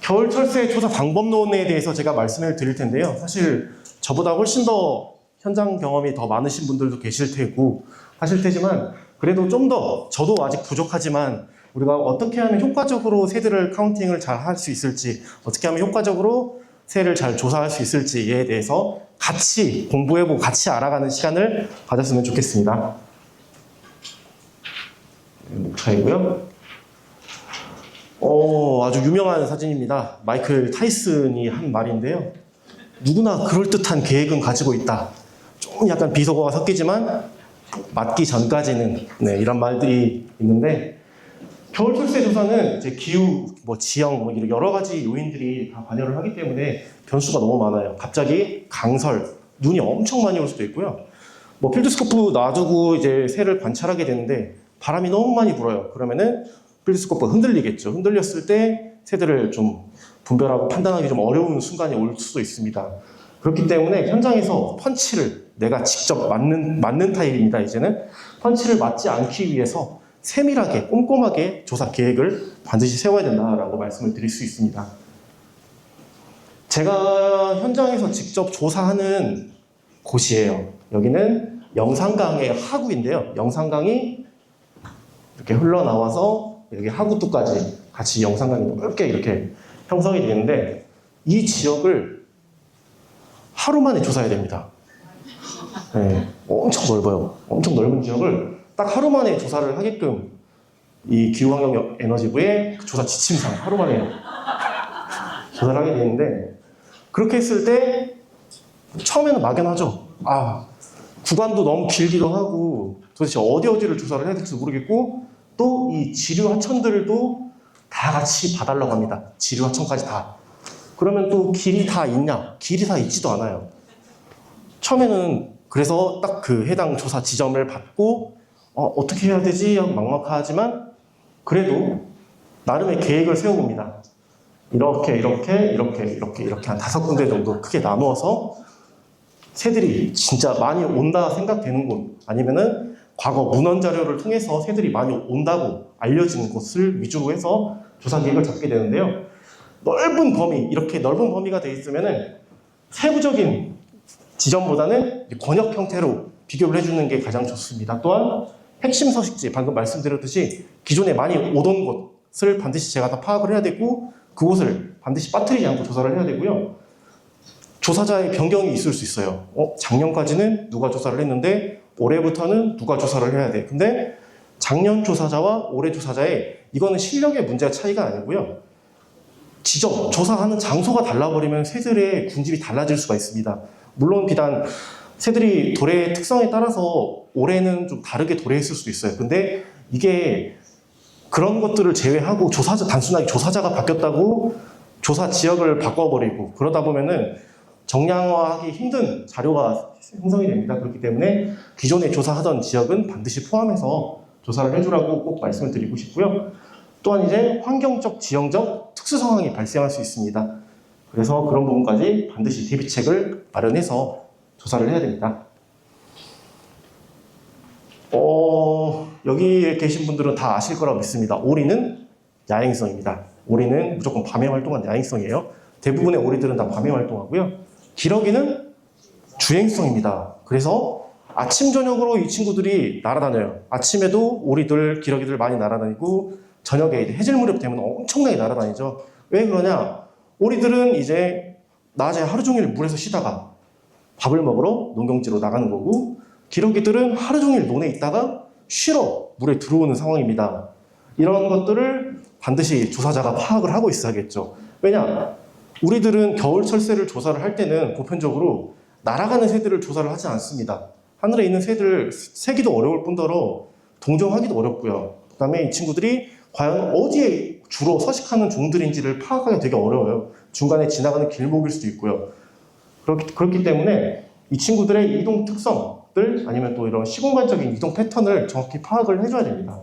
겨울 철새 조사 방법론에 대해서 제가 말씀을 드릴 텐데요. 사실 저보다 훨씬 더 현장 경험이 더 많으신 분들도 계실 테고 하실 테지만 그래도 좀 더 저도 아직 부족하지만 우리가 어떻게 하면 효과적으로 새들을 카운팅을 잘 할 수 있을지, 어떻게 하면 효과적으로 새를 잘 조사할 수 있을지에 대해서 같이 공부해보고 같이 알아가는 시간을 가졌으면 좋겠습니다. 목차이고요. 아주 유명한 사진입니다. 마이클 타이슨이 한 말인데요. 누구나 그럴듯한 계획은 가지고 있다. 좀 약간 비속어가 섞이지만 맞기 전까지는 이런 말들이 있는데 겨울 철새 조사는 이제 기후, 지형, 이런 여러 가지 요인들이 다 관여를 하기 때문에 변수가 너무 많아요. 갑자기 강설, 눈이 엄청 많이 올 수도 있고요. 필드스코프 놔두고 이제 새를 관찰하게 되는데 바람이 너무 많이 불어요. 그러면은 필드스코프가 흔들리겠죠. 흔들렸을 때 새들을 좀 분별하고 판단하기 좀 어려운 순간이 올 수도 있습니다. 그렇기 때문에 현장에서 펀치를 내가 직접 맞는 타입입니다. 이제는 펀치를 맞지 않기 위해서 세밀하게 꼼꼼하게 조사 계획을 반드시 세워야 된다라고 말씀을 드릴 수 있습니다. 제가 현장에서 직접 조사하는 곳이에요. 여기는 영산강의 하구인데요. 영산강이 이렇게 흘러나와서 여기 하구도까지 같이 영산강이 넓게 이렇게 형성이 되는데 이 지역을 하루 만에 조사해야 됩니다. 엄청 넓어요. 엄청 넓은 지역을 딱 하루 만에 조사를 하게끔 이 기후환경에너지부의 조사 지침상 하루 만에 조사를 하게 되는데 그렇게 했을 때 처음에는 막연하죠. 구간도 너무 길기도 하고 도대체 어디를 조사를 해야 될지 모르겠고 또 이 지류 하천들도 다 같이 봐달라고 합니다. 지류 하천까지 다. 그러면 또 길이 다 있냐? 길이 다 있지도 않아요. 처음에는 그래서 딱 그 해당 조사 지점을 받고 어떻게 해야 되지? 막막하지만 그래도 나름의 계획을 세워봅니다. 이렇게 한 5군데 정도 크게 나누어서 새들이 진짜 많이 온다 생각되는 곳 아니면은 과거 문헌 자료를 통해서 새들이 많이 온다고 알려진 곳을 위주로 해서 조사 계획을 잡게 되는데요. 넓은 범위, 이렇게 넓은 범위가 되어 있으면은 세부적인 지점보다는 권역 형태로 비교를 해주는 게 가장 좋습니다. 또한 핵심 서식지, 방금 말씀드렸듯이 기존에 많이 오던 곳을 반드시 제가 다 파악을 해야 되고 그곳을 반드시 빠뜨리지 않고 조사를 해야 되고요. 조사자의 변경이 있을 수 있어요. 작년까지는 누가 조사를 했는데 올해부터는 누가 조사를 해야 돼. 근데 작년 조사자와 올해 조사자의 이거는 실력의 문제가 차이가 아니고요. 지점, 조사하는 장소가 달라버리면 새들의 군집이 달라질 수가 있습니다. 물론 비단 새들이 도래의 특성에 따라서 올해는 좀 다르게 도래했을 수도 있어요. 근데 이게 그런 것들을 제외하고 단순하게 조사자가 바뀌었다고 조사 지역을 바꿔버리고 그러다 보면은 정량화하기 힘든 자료가 생성이 됩니다. 그렇기 때문에 기존에 조사하던 지역은 반드시 포함해서 조사를 해주라고 꼭 말씀을 드리고 싶고요. 또한 이제 환경적, 지형적 특수 상황이 발생할 수 있습니다. 그래서 그런 부분까지 반드시 대비책을 마련해서 조사를 해야 됩니다. 여기에 계신 분들은 다 아실 거라고 믿습니다. 오리는 야행성입니다. 오리는 무조건 밤에 활동한 야행성이에요. 대부분의 오리들은 다 밤에 활동하고요. 기러기는 주행성입니다. 그래서 아침, 저녁으로 이 친구들이 날아다녀요. 아침에도 오리들, 기러기들 많이 날아다니고 저녁에 해질 무렵 되면 엄청나게 날아다니죠. 왜 그러냐? 오리들은 이제 낮에 하루 종일 물에서 쉬다가 밥을 먹으러 농경지로 나가는 거고 기러기들은 하루 종일 논에 있다가 쉬러 물에 들어오는 상황입니다. 이런 것들을 반드시 조사자가 파악을 하고 있어야겠죠. 왜냐? 우리들은 겨울 철새를 조사를 할 때는 보편적으로 날아가는 새들을 조사를 하지 않습니다. 하늘에 있는 새들 세기도 어려울 뿐더러 동정하기도 어렵고요. 그 다음에 이 친구들이 과연 어디에 주로 서식하는 종들인지를 파악하기 되게 어려워요. 중간에 지나가는 길목일 수도 있고요. 그렇기 때문에 이 친구들의 이동 특성들 아니면 또 이런 시공간적인 이동 패턴을 정확히 파악을 해줘야 됩니다.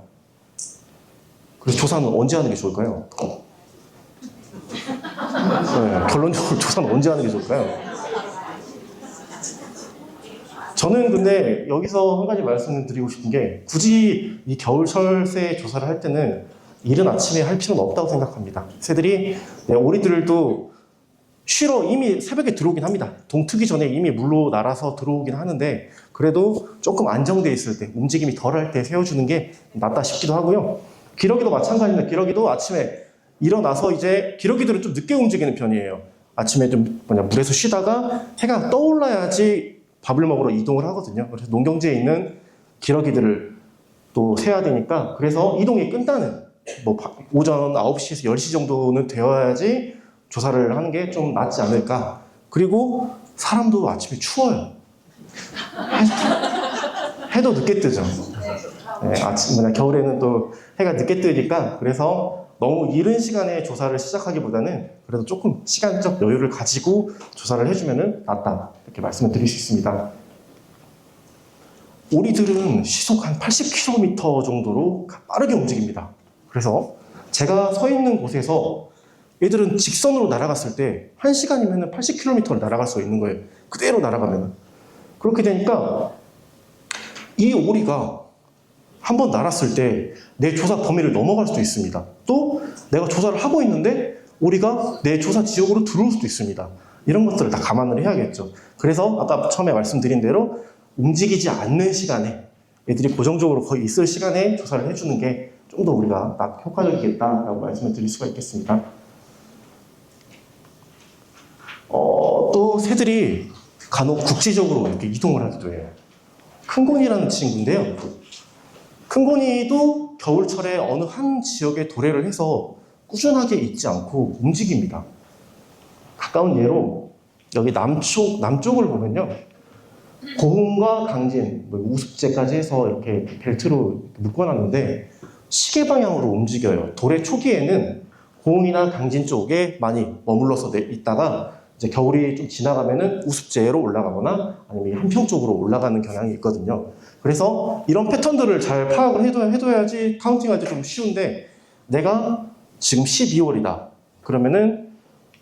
그래서 조사는 언제 하는 게 좋을까요? 결론적으로 조사는 언제 하는 게 좋을까요? 저는 근데 여기서 한 가지 말씀을 드리고 싶은 게 굳이 이 겨울 철새 조사를 할 때는 이른 아침에 할 필요는 없다고 생각합니다. 새들이 오리들도 쉬러 이미 새벽에 들어오긴 합니다. 동 트기 전에 이미 물로 날아서 들어오긴 하는데 그래도 조금 안정돼 있을 때 움직임이 덜할 때 세워주는 게 낫다 싶기도 하고요. 기러기도 마찬가지입니다. 기러기도 아침에 일어나서 이제 기러기들은 좀 늦게 움직이는 편이에요. 아침에 좀 물에서 쉬다가 해가 떠올라야지 밥을 먹으러 이동을 하거든요. 그래서 농경지에 있는 기러기들을 또 세야 되니까 그래서 이동이 끝나는 오전 9시에서 10시 정도는 되어야지 조사를 하는 게 좀 낫지 않을까. 그리고 사람도 아침에 추워요. 해도 늦게 뜨죠. 네, 겨울에는 또 해가 늦게 뜨니까 그래서 너무 이른 시간에 조사를 시작하기보다는 그래도 조금 시간적 여유를 가지고 조사를 해주면 낫다. 이렇게 말씀을 드릴 수 있습니다. 오리들은 시속 한 80km 정도로 빠르게 움직입니다. 그래서 제가 서 있는 곳에서 얘들은 직선으로 날아갔을 때 1시간이면 80km를 날아갈 수 있는 거예요. 그대로 날아가면. 그렇게 되니까 이 오리가 한번 날았을 때 내 조사 범위를 넘어갈 수도 있습니다. 또 내가 조사를 하고 있는데 오리가 내 조사 지역으로 들어올 수도 있습니다. 이런 것들을 다 감안을 해야겠죠. 그래서 아까 처음에 말씀드린 대로 움직이지 않는 시간에 애들이 고정적으로 거의 있을 시간에 조사를 해주는 게 좀 더 우리가 효과적이겠다라고 말씀을 드릴 수가 있겠습니다. 또 새들이 간혹 국지적으로 이렇게 이동을 하기도 해요. 큰곤이라는 친구인데요. 큰곤이도 겨울철에 어느 한 지역에 도래를 해서 꾸준하게 있지 않고 움직입니다. 가까운 예로 여기 남쪽을 보면요. 고흥과 강진, 우습제까지 해서 이렇게 벨트로 묶어놨는데 시계 방향으로 움직여요. 도래 초기에는 고흥이나 강진 쪽에 많이 머물러서 있다가 이제 겨울이 좀 지나가면은 우습제로 올라가거나 아니면 한평 쪽으로 올라가는 경향이 있거든요. 그래서 이런 패턴들을 잘 파악을 해둬야지 카운팅할 때 좀 쉬운데 내가 지금 12월이다. 그러면은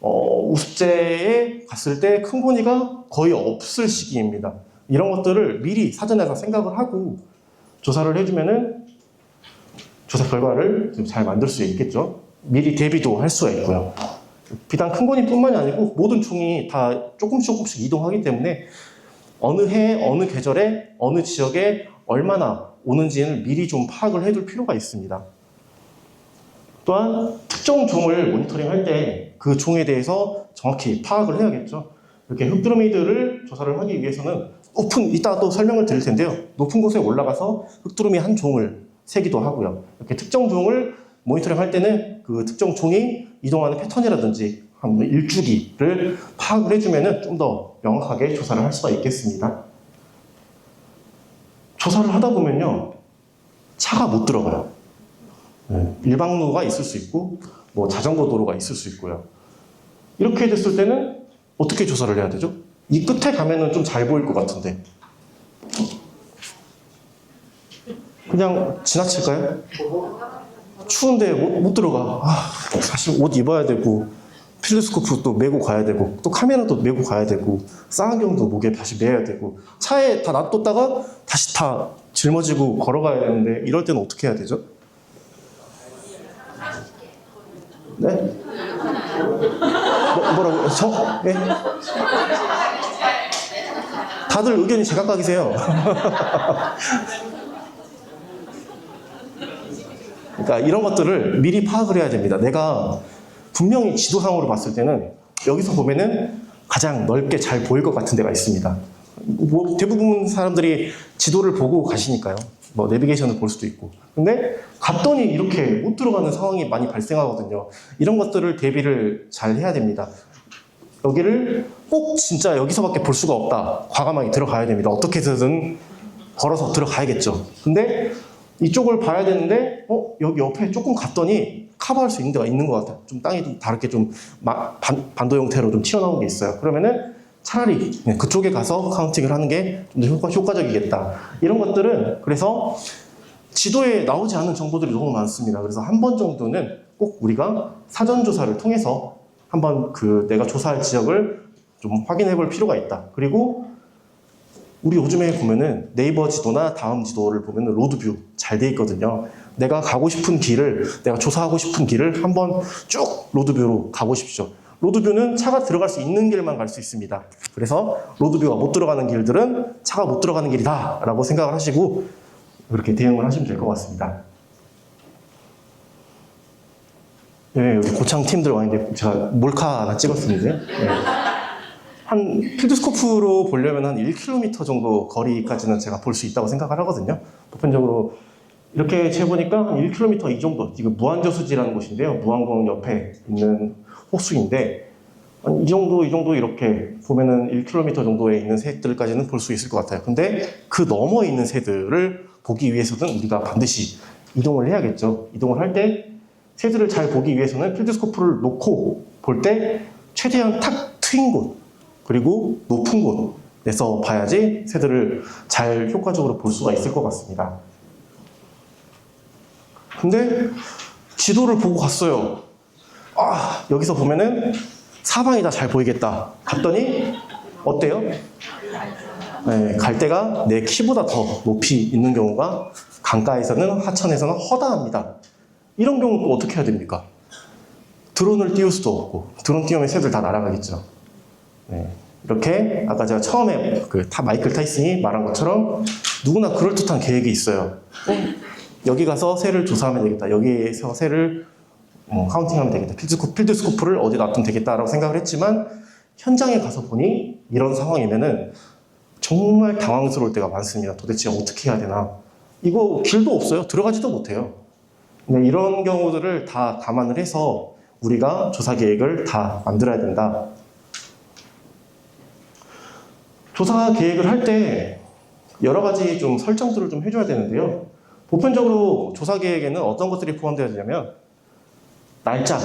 우습제에 갔을 때 큰곤이가 거의 없을 시기입니다. 이런 것들을 미리 사전에서 생각을 하고 조사를 해주면은 조사 결과를 좀 잘 만들 수 있겠죠. 미리 대비도 할 수가 있고요. 비단 큰곤이뿐만이 아니고 모든 종이 다 조금씩 이동하기 때문에 어느 해, 어느 계절에, 어느 지역에 얼마나 오는지는 미리 좀 파악을 해둘 필요가 있습니다. 또한 특정 종을 모니터링할 때 그 종에 대해서 정확히 파악을 해야겠죠. 이렇게 흑두루미들을 조사를 하기 위해서는 이따 또 설명을 드릴 텐데요. 높은 곳에 올라가서 흑두루미 한 종을 세기도 하고요. 이렇게 특정 종을 모니터링 할 때는 그 특정 종이 이동하는 패턴이라든지 한 일주기를 파악을 해주면 좀 더 명확하게 조사를 할 수가 있겠습니다. 조사를 하다 보면요. 차가 못 들어가요. 일방로가 있을 수 있고 자전거 도로가 있을 수 있고요. 이렇게 됐을 때는 어떻게 조사를 해야 되죠? 이 끝에 가면은 좀 잘 보일 것 같은데 그냥 지나칠까요? 추운데 못 들어가. 사실 옷 입어야 되고 필드스코프 또 메고 가야 되고 또 카메라도 메고 가야 되고 쌍안경도 목에 다시 매야 되고 차에 다 놔뒀다가 다시 다 짊어지고 걸어가야 되는데 이럴 때는 어떻게 해야 되죠? 네? 뭐라고? 네? 다들 의견이 제각각이세요. 그러니까 이런 것들을 미리 파악을 해야 됩니다. 내가 분명히 지도상으로 봤을 때는 여기서 보면은 가장 넓게 잘 보일 것 같은 데가 있습니다. 대부분 사람들이 지도를 보고 가시니까요. 내비게이션을 볼 수도 있고. 근데 갔더니 이렇게 못 들어가는 상황이 많이 발생하거든요. 이런 것들을 대비를 잘 해야 됩니다. 여기를 꼭 진짜 여기서밖에 볼 수가 없다. 과감하게 들어가야 됩니다. 어떻게든 걸어서 들어가야겠죠. 근데 이쪽을 봐야 되는데 여기 옆에 조금 갔더니 커버할 수 있는 데가 있는 것 같아요. 좀 땅이 좀 다르게 좀 반도 형태로 좀 튀어나온 게 있어요. 그러면은 차라리 그쪽에 가서 카운팅을 하는 게 좀 더 효과적이겠다. 이런 것들은 그래서 지도에 나오지 않은 정보들이 너무 많습니다. 그래서 한 번 정도는 꼭 우리가 사전 조사를 통해서 한번 내가 조사할 지역을 좀 확인해 볼 필요가 있다. 그리고 우리 요즘에 보면은 네이버 지도나 다음 지도를 보면은 로드뷰 잘 돼 있거든요. 내가 가고 싶은 길을, 내가 조사하고 싶은 길을 한번 쭉 로드뷰로 가보십시오. 로드뷰는 차가 들어갈 수 있는 길만 갈 수 있습니다. 그래서 로드뷰가 못 들어가는 길들은 차가 못 들어가는 길이다 라고 생각을 하시고 그렇게 대응을 하시면 될 것 같습니다. 네, 여기 고창 팀들 와 있는데 제가 몰카 하나 찍었습니다. 네. 한 필드스코프로 보려면 한 1km 정도 거리까지는 제가 볼 수 있다고 생각을 하거든요. 보편적으로 이렇게 재보니까 한 1km 이 정도, 지금 무한저수지라는 곳인데요. 무안공 옆에 있는 호수인데 이 정도 이렇게 보면은 1km 정도에 있는 새들까지는 볼 수 있을 것 같아요. 근데 그 너머에 있는 새들을 보기 위해서는 우리가 반드시 이동을 해야겠죠. 이동을 할 때 새들을 잘 보기 위해서는 필드스코프를 놓고 볼 때 최대한 탁 트인 곳, 그리고 높은 곳에서 봐야지 새들을 잘 효과적으로 볼 수가 있을 것 같습니다. 근데 지도를 보고 갔어요. 아, 여기서 보면은 사방이 다 잘 보이겠다. 갔더니 어때요? 네, 갈대가 내 키보다 더 높이 있는 경우가 강가에서는, 하천에서는 허다합니다. 이런 경우 또 어떻게 해야 됩니까? 드론을 띄울 수도 없고, 드론 띄우면 새들 다 날아가겠죠. 네, 이렇게 아까 제가 처음에 마이클 타이슨이 말한 것처럼 누구나 그럴듯한 계획이 있어요. 여기 가서 새를 조사하면 되겠다. 여기에서 새를 카운팅하면 되겠다. 필드스코프를 어디 놔두면 되겠다라고 생각을 했지만 현장에 가서 보니 이런 상황이면은 정말 당황스러울 때가 많습니다. 도대체 어떻게 해야 되나? 이거 길도 없어요. 들어가지도 못해요. 근데 이런 경우들을 다 감안을 해서 우리가 조사 계획을 다 만들어야 된다. 조사 계획을 할 때 여러 가지 좀 설정들을 좀 해줘야 되는데요. 보편적으로 조사 계획에는 어떤 것들이 포함되어야 되냐면 날짜,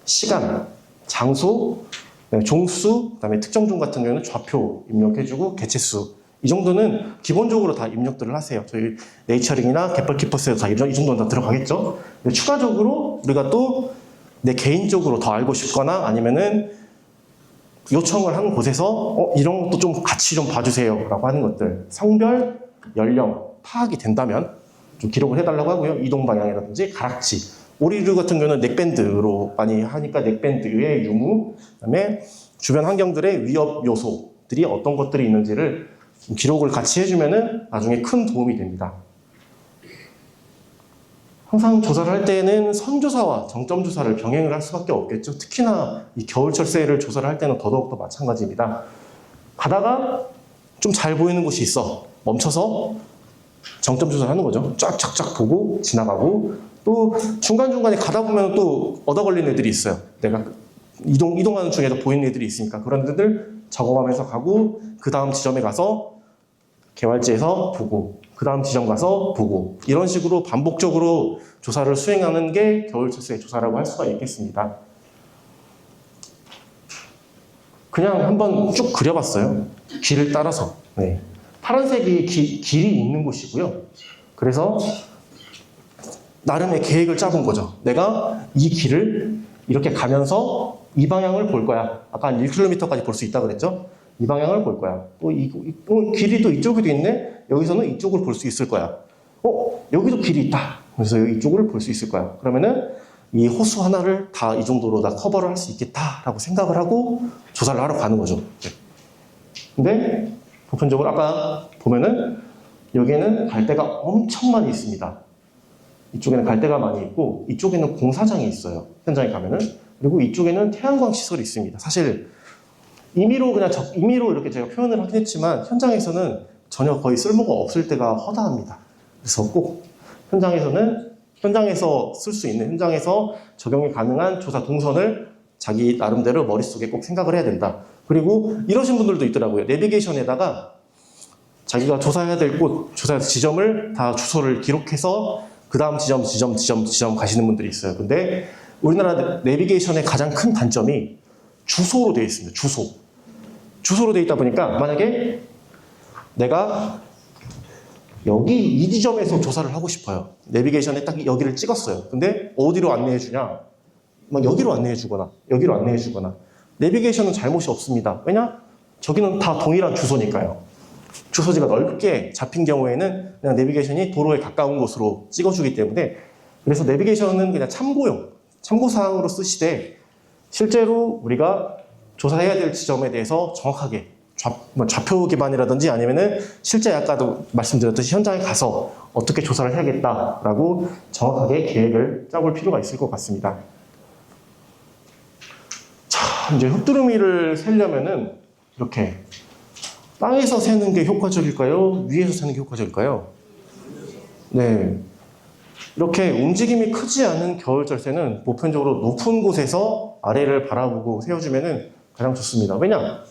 시간, 장소, 종수, 그다음에 특정 종 같은 경우는 좌표 입력해주고 개체수, 이 정도는 기본적으로 다 입력들을 하세요. 저희 네이처링이나 갯벌키퍼스에도 다 이 정도는 다 들어가겠죠. 근데 추가적으로 우리가 또 내 개인적으로 더 알고 싶거나 아니면은 요청을 한 곳에서 이런 것도 좀 같이 좀 봐주세요 라고 하는 것들, 성별, 연령 파악이 된다면 좀 기록을 해달라고 하고요. 이동 방향이라든지 가락지, 오리류 같은 경우는 넥밴드로 많이 하니까 넥밴드의 유무, 그다음에 주변 환경들의 위협 요소들이 어떤 것들이 있는지를 좀 기록을 같이 해주면은 나중에 큰 도움이 됩니다. 항상 조사를 할 때는 선조사와 정점조사를 병행을 할 수밖에 없겠죠. 특히나 이 겨울철새를 조사를 할 때는 더더욱 더 마찬가지입니다. 가다가 좀 잘 보이는 곳이 있어. 멈춰서 정점조사를 하는 거죠. 쫙쫙쫙 보고 지나가고, 또 중간중간에 가다 보면 또 얻어 걸린 애들이 있어요. 내가 이동하는 중에도 보이는 애들이 있으니까 그런 애들 적어가면서 가고, 그 다음 지점에 가서 개활지에서 보고, 그 다음 지점 가서 보고, 이런 식으로 반복적으로 조사를 수행하는 게 겨울철새 조사라고 할 수가 있겠습니다. 그냥 한번 쭉 그려봤어요. 길을 따라서. 네. 파란색이 길이 있는 곳이고요. 그래서 나름의 계획을 짜본 거죠. 내가 이 길을 이렇게 가면서 이 방향을 볼 거야. 아까 한 1km까지 볼 수 있다 그랬죠? 이 방향을 볼 거야. 길이도 이쪽에도 있네? 여기서는 이쪽을 볼 수 있을 거야. 여기도 길이 있다. 그래서 이쪽을 볼 수 있을 거야. 그러면은 이 호수 하나를 다 이 정도로 다 커버를 할 수 있겠다라고 생각을 하고 조사를 하러 가는 거죠. 근데 보편적으로 아까 보면은 여기에는 갈대가 엄청 많이 있습니다. 이쪽에는 갈대가 많이 있고 이쪽에는 공사장이 있어요. 현장에 가면은. 그리고 이쪽에는 태양광 시설이 있습니다. 사실 임의로 이렇게 제가 표현을 하긴 했지만 현장에서는 전혀 거의 쓸모가 없을 때가 허다합니다. 그래서 꼭 현장에서 쓸 수 있는, 현장에서 적용이 가능한 조사 동선을 자기 나름대로 머릿속에 꼭 생각을 해야 된다. 그리고 이러신 분들도 있더라고요. 내비게이션에다가 자기가 조사해야 될 곳, 조사 지점을 다 주소를 기록해서 그 다음 지점 가시는 분들이 있어요. 근데 우리나라 내비게이션의 가장 큰 단점이 주소로 되어 있습니다. 주소로 되어 있다 보니까 만약에 내가 여기 이 지점에서 조사를 하고 싶어요. 내비게이션에 딱 여기를 찍었어요. 근데 어디로 안내해 주냐? 막 여기로 안내해 주거나 여기로 안내해 주거나. 내비게이션은 잘못이 없습니다. 왜냐? 저기는 다 동일한 주소니까요. 주소지가 넓게 잡힌 경우에는 그냥 내비게이션이 도로에 가까운 곳으로 찍어주기 때문에, 그래서 내비게이션은 그냥 참고용, 참고사항으로 쓰시되 실제로 우리가 조사해야 될 지점에 대해서 정확하게 좌표 기반이라든지 아니면은 실제 아까도 말씀드렸듯이 현장에 가서 어떻게 조사를 해야겠다라고 정확하게 계획을 짜볼 필요가 있을 것 같습니다. 자, 이제 흙두루미를 세려면은 이렇게 땅에서 세는 게 효과적일까요? 위에서 세는 게 효과적일까요? 네. 이렇게 움직임이 크지 않은 겨울철새는 보편적으로 높은 곳에서 아래를 바라보고 세워주면은 가장 좋습니다. 왜냐?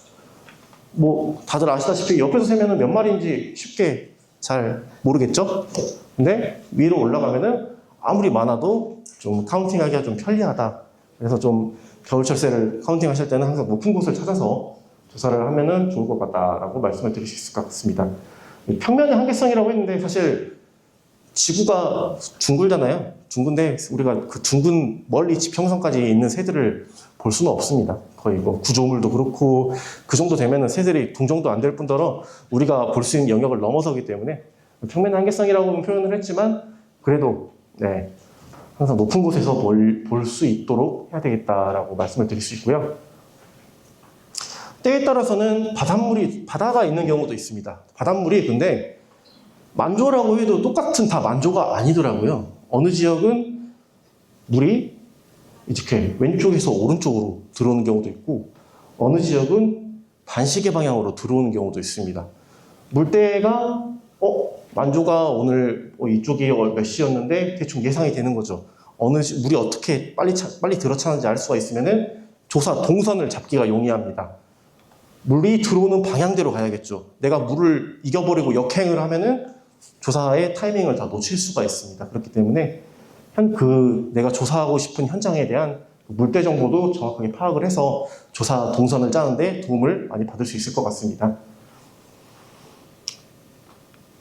뭐 다들 아시다시피 옆에서 세면은 몇 마리인지 쉽게 잘 모르겠죠? 근데 위로 올라가면은 아무리 많아도 좀 카운팅하기가 좀 편리하다. 그래서 좀 겨울철새를 카운팅하실 때는 항상 높은 곳을 찾아서 조사를 하면은 좋을 것 같다라고 말씀을 드릴 수 있을 것 같습니다. 평면의 한계성이라고 했는데 사실 지구가 둥글잖아요. 둥근데 우리가 그 둥근 멀리 지평선까지 있는 새들을 볼 수는 없습니다. 거의 뭐 구조물도 그렇고 그 정도 되면은 새들이 동정도 안 될 뿐더러 우리가 볼 수 있는 영역을 넘어서기 때문에 평면의 한계성이라고 표현을 했지만 그래도 네, 항상 높은 곳에서 볼 수 있도록 해야 되겠다라고 말씀을 드릴 수 있고요. 때에 따라서는 바다가 있는 경우도 있습니다. 바닷물이 근데 만조라고 해도 똑같은 다 만조가 아니더라고요. 어느 지역은 물이 이렇게 왼쪽에서 오른쪽으로 들어오는 경우도 있고 어느 지역은 반시계 방향으로 들어오는 경우도 있습니다. 물때가 만조가 오늘 이쪽이 몇 시였는데 대충 예상이 되는 거죠. 물이 어떻게 빨리 들어차는지 알 수가 있으면은 조사 동선을 잡기가 용이합니다. 물이 들어오는 방향대로 가야겠죠. 내가 물을 이겨버리고 역행을 하면은 조사의 타이밍을 다 놓칠 수가 있습니다. 그렇기 때문에 내가 조사하고 싶은 현장에 대한 물때 정보도 정확하게 파악을 해서 조사 동선을 짜는데 도움을 많이 받을 수 있을 것 같습니다.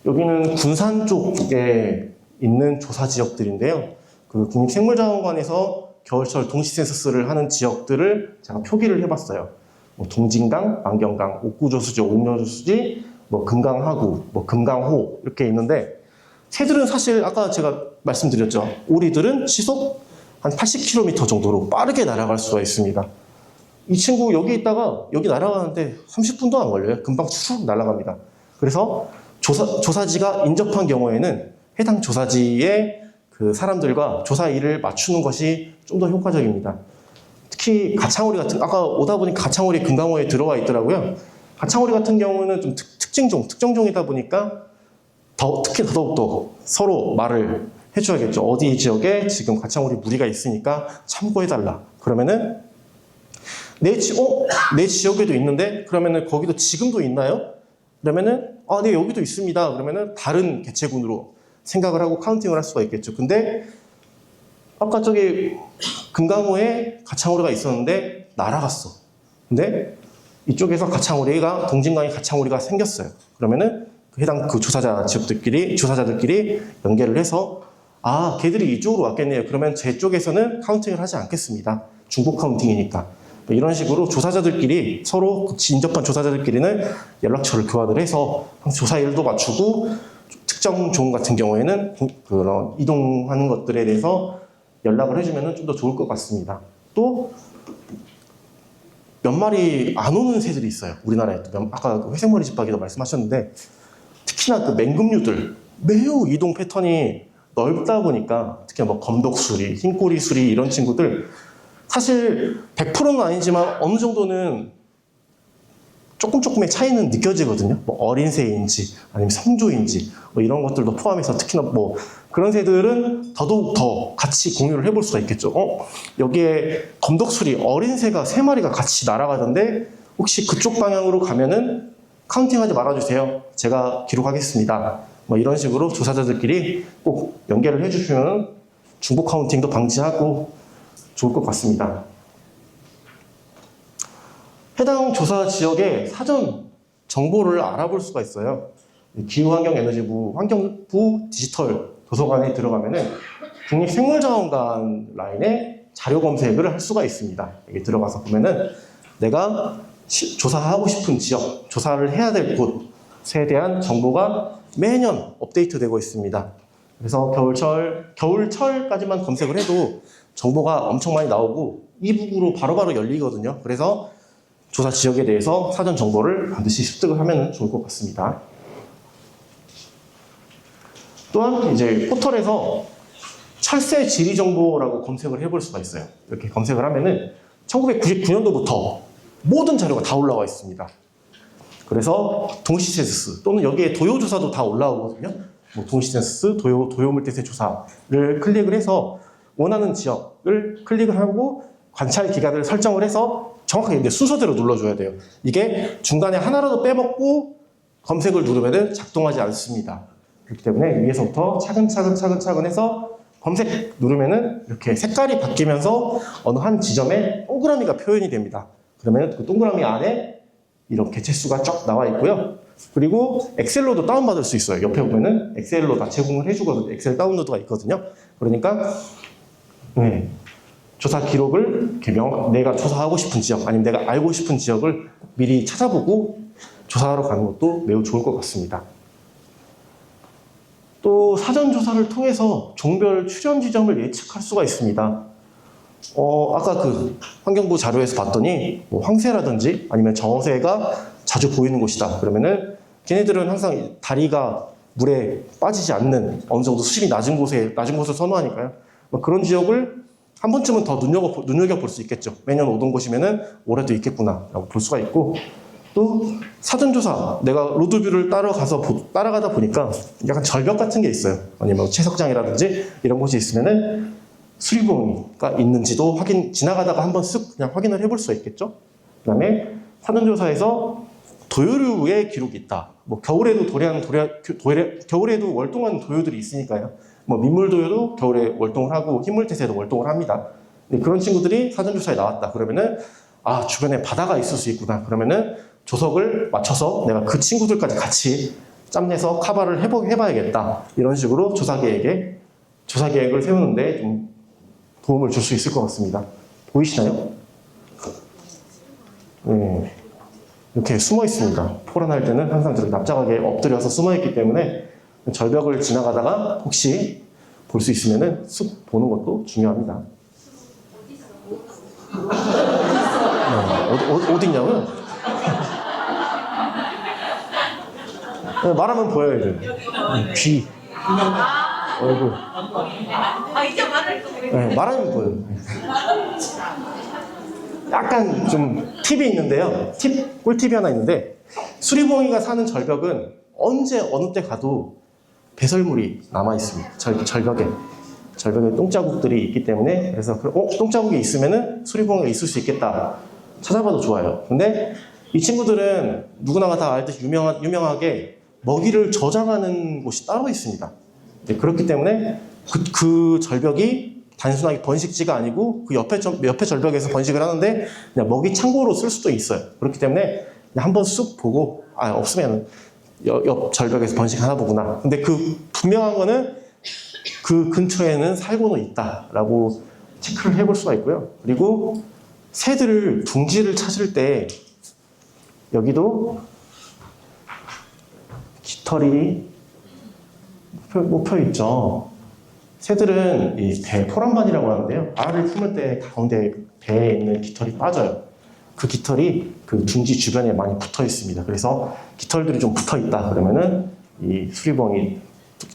여기는 군산 쪽에 있는 조사 지역들인데요. 그 국립생물자원관에서 겨울철 동시 센서스를 하는 지역들을 제가 표기를 해봤어요. 뭐 동진강, 만경강, 옥구조수지, 옥녀조수지, 금강하구, 금강호 이렇게 있는데 새들은 사실 아까 제가 말씀드렸죠. 오리들은 시속 한 80km 정도로 빠르게 날아갈 수가 있습니다. 이 친구 여기 있다가 여기 날아가는데 30분도 안 걸려요. 금방 추룩 날아갑니다. 그래서 조사지가 인접한 경우에는 해당 조사지의 그 사람들과 조사 일을 맞추는 것이 좀 더 효과적입니다. 특히 가창오리 아까 오다 보니 가창오리 금강호에 들어와 있더라고요. 가창오리 같은 경우는 좀 특정종이다 보니까 특히 더더욱더 서로 말을 해줘야겠죠. 어디 지역에 지금 가창오리 무리가 있으니까 참고해달라. 그러면은 내 지역에도 있는데 그러면은 거기도 지금도 있나요? 그러면은 네 여기도 있습니다. 그러면은 다른 개체군으로 생각을 하고 카운팅을 할 수가 있겠죠. 근데 아까 저기 금강호에 가창오리가 있었는데 날아갔어. 근데 이쪽에서 동진강에 가창오리가 생겼어요. 그러면은 해당 그 조사자들끼리 연계를 해서 걔들이 이쪽으로 왔겠네요. 그러면 제 쪽에서는 카운팅을 하지 않겠습니다. 중복 카운팅이니까. 이런 식으로 조사자들끼리 서로 인접한 조사자들끼리는 연락처를 교환을 해서 조사 일도 맞추고 특정 종 같은 경우에는 그런 이동하는 것들에 대해서 연락을 해주면 좀 더 좋을 것 같습니다. 또 몇 마리 안 오는 새들이 있어요. 우리나라에 아까 회색머리 집박이도 말씀하셨는데 특히나 그 맹금류들 매우 이동 패턴이 넓다 보니까 특히 검독수리, 흰꼬리 수리 이런 친구들 사실 100%는 아니지만 어느 정도는 조금의 차이는 느껴지거든요. 어린 새인지 아니면 성조인지 이런 것들도 포함해서 특히나 그런 새들은 더더욱 더 같이 공유를 해볼 수가 있겠죠. 여기에 검독수리 어린 새가 3마리가 같이 날아가던데 혹시 그쪽 방향으로 가면은 카운팅하지 말아주세요. 제가 기록하겠습니다. 이런 식으로 조사자들끼리 꼭 연계를 해주시면 중복 카운팅도 방지하고 좋을 것 같습니다. 해당 조사 지역의 사전 정보를 알아볼 수가 있어요. 기후환경에너지부 환경부 디지털 도서관에 들어가면은 국립생물자원관 라인에 자료 검색을 할 수가 있습니다. 여기 들어가서 보면은 내가 조사하고 싶은 지역, 조사를 해야 될 곳, 대한 정보가 매년 업데이트되고 있습니다. 그래서 겨울철까지만 검색을 해도 정보가 엄청 많이 나오고 이북으로 바로바로 열리거든요. 그래서 조사 지역에 대해서 사전 정보를 반드시 습득을 하면 좋을 것 같습니다. 또한 이제 포털에서 철새 지리 정보라고 검색을 해볼 수가 있어요. 이렇게 검색을 하면은 1999년도부터 모든 자료가 다 올라와 있습니다. 그래서 동시센서스 또는 여기에 도요조사도 다 올라오거든요. 뭐 동시센서스, 도요물대세 조사를 클릭을 해서 원하는 지역을 클릭을 하고 관찰 기간을 설정을 해서 정확하게 이제 순서대로 눌러줘야 돼요. 이게 중간에 하나라도 빼먹고 검색을 누르면 작동하지 않습니다. 그렇기 때문에 위에서부터 차근차근 해서 검색 누르면은 이렇게 색깔이 바뀌면서 어느 한 지점에 동그라미가 표현이 됩니다. 그러면 그 동그라미 안에 이런 개체수가 쫙 나와 있고요. 그리고 엑셀로도 다운받을 수 있어요. 옆에 보면은 엑셀로 다 제공을 해주거든요. 엑셀 다운로드가 있거든요. 그러니까 조사 기록을 내가 조사하고 싶은 지역 아니면 내가 알고 싶은 지역을 미리 찾아보고 조사하러 가는 것도 매우 좋을 것 같습니다. 또 사전 조사를 통해서 종별 출현 지점을 예측할 수가 있습니다. 아까 그 환경부 자료에서 봤더니 뭐 황새라든지 아니면 정어새가 자주 보이는 곳이다. 그러면은 걔네들은 항상 다리가 물에 빠지지 않는 어느 정도 수심이 낮은 곳을 선호하니까요. 뭐 그런 지역을 한 번쯤은 더 눈여겨볼 수 있겠죠. 매년 오던 곳이면은 올해도 있겠구나라고 볼 수가 있고, 또 사전조사, 내가 로드뷰를 따라가다 보니까 약간 절벽 같은 게 있어요. 아니면 채석장이라든지 이런 곳이 있으면은 수리봉이가 있는지도 지나가다가 한번 쓱 그냥 확인을 해볼 수가 있겠죠. 그 다음에 사전조사에서 도요류의 기록이 있다. 뭐 겨울에도 겨울에도 월동하는 도요들이 있으니까요. 뭐 민물도요도 겨울에 월동을 하고 흰물태세도 월동을 합니다. 근데 그런 친구들이 사전조사에 나왔다. 그러면은 주변에 바다가 있을 수 있구나. 그러면은 조석을 맞춰서 내가 그 친구들까지 같이 짬내서 커버를 해봐야겠다. 이런 식으로 조사 계획을 세우는데 좀 도움을 줄 수 있을 것 같습니다. 보이시나요? 네. 이렇게 숨어 있습니다. 포란할 때는 항상 저렇게 납작하게 엎드려서 숨어 있기 때문에 절벽을 지나가다가 혹시 볼 수 있으면은 쑥 보는 것도 중요합니다. 어디 있냐고요? 말하면 보여요, 이제. 귀, 얼굴. 이제 말할 거. 네, 말하면 보여요. 약간 좀 팁이 있는데요. 꿀팁이 하나 있는데, 수리봉이가 사는 절벽은 언제 어느 때 가도 배설물이 남아 있습니다. 절벽에 똥자국들이 있기 때문에, 그래서 똥자국이 있으면은 수리봉이가 있을 수 있겠다. 찾아봐도 좋아요. 근데 이 친구들은 누구나가 다 알듯이 유명하게 먹이를 저장하는 곳이 따로 있습니다. 네, 그렇기 때문에 그 절벽이 단순하게 번식지가 아니고 그 옆에 절벽에서 번식을 하는데 그냥 먹이 창고로 쓸 수도 있어요. 그렇기 때문에 한번 쑥 보고 없으면 옆 절벽에서 번식하나 보구나. 근데 그 분명한 거는 그 근처에는 살고는 있다라고 체크를 해볼 수가 있고요. 그리고 새들을 둥지를 찾을 때 여기도 깃털이 펴 있죠. 새들은 이 배 포란반이라고 하는데요. 알을 품을 때 가운데 배에 있는 깃털이 빠져요. 그 깃털이 그 둥지 주변에 많이 붙어 있습니다. 그래서 깃털들이 좀 붙어 있다 그러면은 이 수리봉이